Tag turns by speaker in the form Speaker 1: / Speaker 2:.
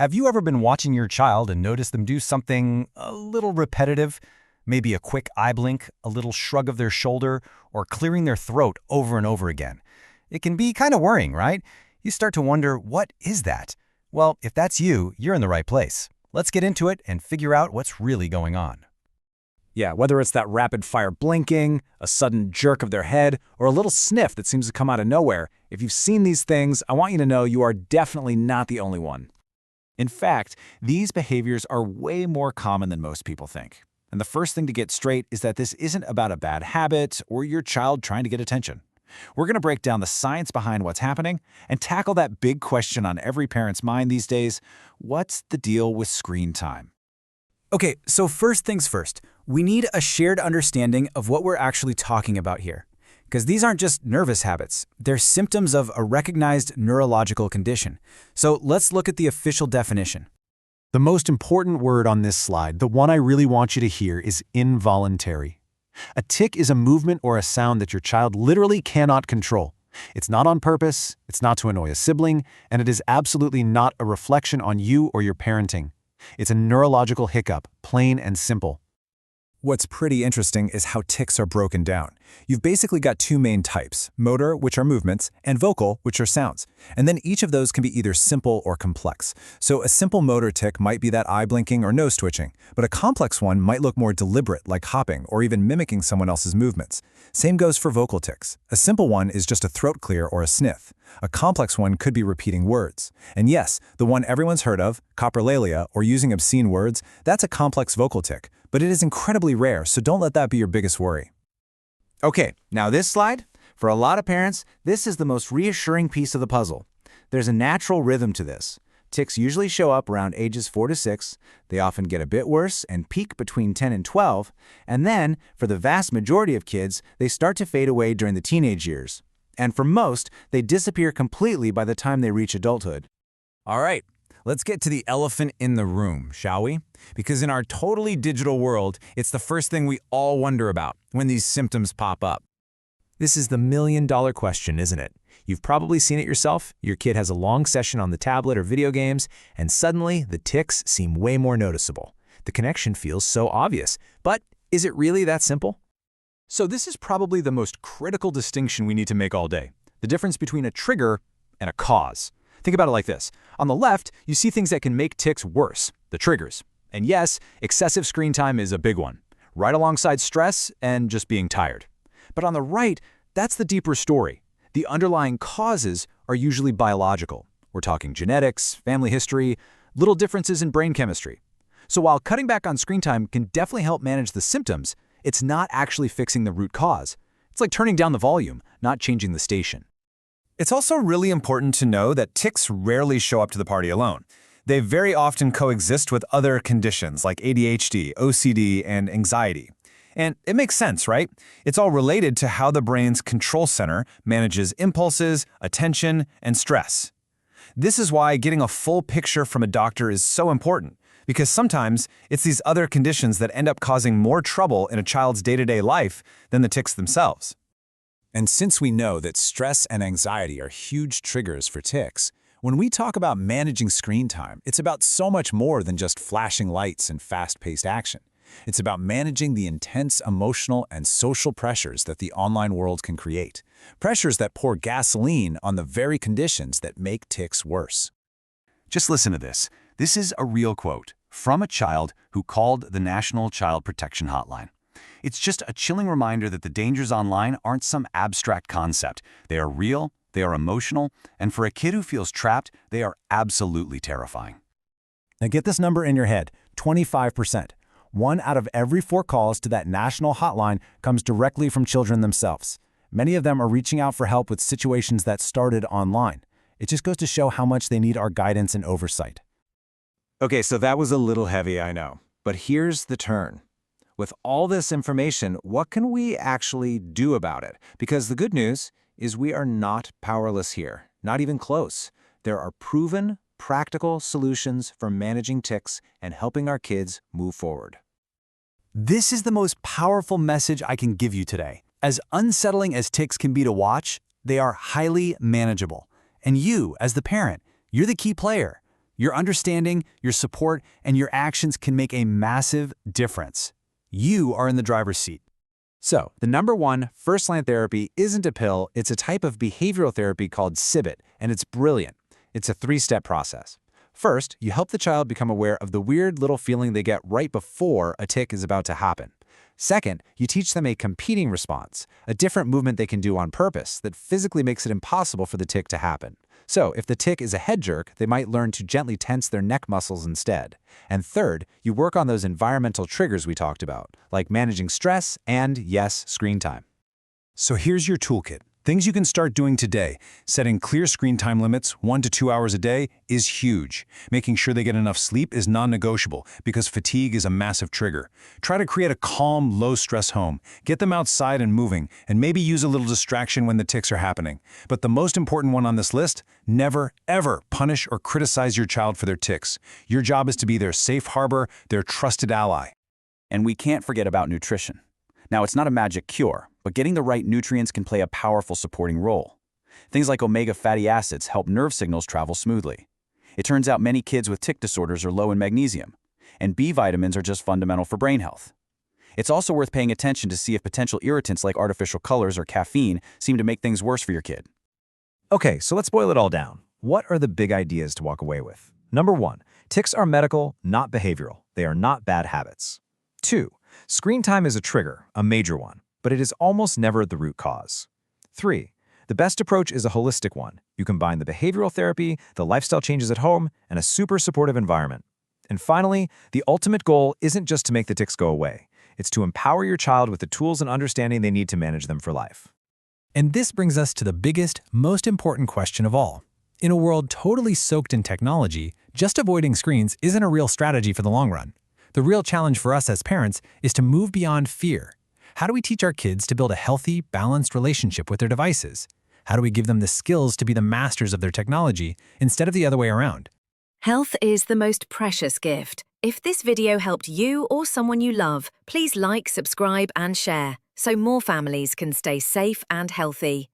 Speaker 1: Have you ever been watching your child and noticed them do something a little repetitive? Maybe a quick eye blink, a little shrug of their shoulder, or clearing their throat over and over again. It can be kind of worrying, right? You start to wonder, what is that? Well, if that's you, you're in the right place. Let's get into it and figure out what's really going on.
Speaker 2: Yeah, whether it's that rapid-fire blinking, a sudden jerk of their head, or a little sniff that seems to come out of nowhere, if you've seen these things, I want you to know you are definitely not the only one. In fact, these behaviors are way more common than most people think. And the first thing to get straight is that this isn't about a bad habit or your child trying to get attention. We're going to break down the science behind what's happening and tackle that big question on every parent's mind these days: what's the deal with screen time?
Speaker 3: Okay, so first things first, we need a shared understanding of what we're actually talking about here. Because these aren't just nervous habits, they're symptoms of a recognized neurological condition. So let's look at the official definition.
Speaker 4: The most important word on this slide, the one I really want you to hear, is involuntary. A tic is a movement or a sound that your child literally cannot control. It's not on purpose, it's not to annoy a sibling, and it is absolutely not a reflection on you or your parenting. It's a neurological hiccup, plain and simple.
Speaker 2: What's pretty interesting is how tics are broken down. You've basically got two main types: motor, which are movements, and vocal, which are sounds. And then each of those can be either simple or complex. So a simple motor tic might be that eye blinking or nose twitching, but a complex one might look more deliberate, like hopping or even mimicking someone else's movements. Same goes for vocal tics. A simple one is just a throat clear or a sniff. A complex one could be repeating words. And yes, the one everyone's heard of, coprolalia, or using obscene words, that's a complex vocal tic. But it is incredibly rare, so don't let that be your biggest worry.
Speaker 5: Okay, now this slide, for a lot of parents, this is the most reassuring piece of the puzzle. There's a natural rhythm to this. Tics usually show up around ages 4 to 6, they often get a bit worse and peak between 10 and 12, and then, for the vast majority of kids, they start to fade away during the teenage years. And for most, they disappear completely by the time they reach adulthood.
Speaker 2: All right, let's get to the elephant in the room, shall we? Because in our totally digital world, it's the first thing we all wonder about when these symptoms pop up. This is the million-dollar question, isn't it? You've probably seen it yourself. Your kid has a long session on the tablet or video games, and suddenly the tics seem way more noticeable. The connection feels so obvious, but is it really that simple?
Speaker 1: So this is probably the most critical distinction we need to make all day: the difference between a trigger and a cause. Think about it like this. On the left, you see things that can make tics worse, the triggers. And yes, excessive screen time is a big one, right alongside stress and just being tired. But on the right, that's the deeper story. The underlying causes are usually biological. We're talking genetics, family history, little differences in brain chemistry. So while cutting back on screen time can definitely help manage the symptoms, it's not actually fixing the root cause. It's like turning down the volume, not changing the station.
Speaker 6: It's also really important to know that tics rarely show up to the party alone. They very often coexist with other conditions like ADHD, OCD, and anxiety. And it makes sense, right? It's all related to how the brain's control center manages impulses, attention, and stress. This is why getting a full picture from a doctor is so important, because sometimes it's these other conditions that end up causing more trouble in a child's day-to-day life than the tics themselves.
Speaker 2: And since we know that stress and anxiety are huge triggers for tics, when we talk about managing screen time, it's about so much more than just flashing lights and fast-paced action. It's about managing the intense emotional and social pressures that the online world can create. Pressures that pour gasoline on the very conditions that make tics worse.
Speaker 7: Just listen to this. This is a real quote from a child who called the National Child Protection Hotline. It's just a chilling reminder that the dangers online aren't some abstract concept. They are real, they are emotional, and for a kid who feels trapped, they are absolutely terrifying.
Speaker 2: Now get this number in your head, 25%. 1 out of every 4 calls to that national hotline comes directly from children themselves. Many of them are reaching out for help with situations that started online. It just goes to show how much they need our guidance and oversight.
Speaker 5: Okay, so that was a little heavy, I know. But here's the turn. With all this information, what can we actually do about it? Because the good news is we are not powerless here, not even close. There are proven, practical solutions for managing tics and helping our kids move forward.
Speaker 3: This is the most powerful message I can give you today. As unsettling as tics can be to watch, they are highly manageable. And you, as the parent, you're the key player.
Speaker 1: Your understanding, your support, and your actions can make a massive difference. You are in the driver's seat.
Speaker 5: So, the number one first-line therapy isn't a pill, it's a type of behavioral therapy called CBT, and it's brilliant. It's a three-step process. First, you help the child become aware of the weird little feeling they get right before a tic is about to happen. Second, you teach them a competing response, a different movement they can do on purpose that physically makes it impossible for the tic to happen. So, if the tic is a head jerk, they might learn to gently tense their neck muscles instead. And third, you work on those environmental triggers we talked about, like managing stress and, yes, screen time.
Speaker 2: So here's your toolkit. Things you can start doing today. Setting clear screen time limits, 1 to 2 hours a day, is huge. Making sure they get enough sleep is non-negotiable because fatigue is a massive trigger. Try to create a calm, low-stress home. Get them outside and moving, and maybe use a little distraction when the tics are happening. But the most important one on this list, never, ever punish or criticize your child for their tics. Your job is to be their safe harbor, their trusted ally.
Speaker 7: And we can't forget about nutrition. Now, it's not a magic cure, but getting the right nutrients can play a powerful supporting role. Things like omega fatty acids help nerve signals travel smoothly. It turns out many kids with tic disorders are low in magnesium, and B vitamins are just fundamental for brain health. It's also worth paying attention to see if potential irritants like artificial colors or caffeine seem to make things worse for your kid.
Speaker 5: Okay, so let's boil it all down. What are the big ideas to walk away with? Number one, tics are medical, not behavioral. They are not bad habits. 2. Screen time is a trigger, a major one, but it is almost never the root cause. 3. The best approach is a holistic one. You combine the behavioral therapy, the lifestyle changes at home, and a super supportive environment. And finally, the ultimate goal isn't just to make the tics go away. It's to empower your child with the tools and understanding they need to manage them for life.
Speaker 3: And this brings us to the biggest, most important question of all. In a world totally soaked in technology, just avoiding screens isn't a real strategy for the long run. The real challenge for us as parents is to move beyond fear. How do we teach our kids to build a healthy, balanced relationship with their devices? How do we give them the skills to be the masters of their technology instead of the other way around?
Speaker 8: Health is the most precious gift. If this video helped you or someone you love, please like, subscribe, and share so more families can stay safe and healthy.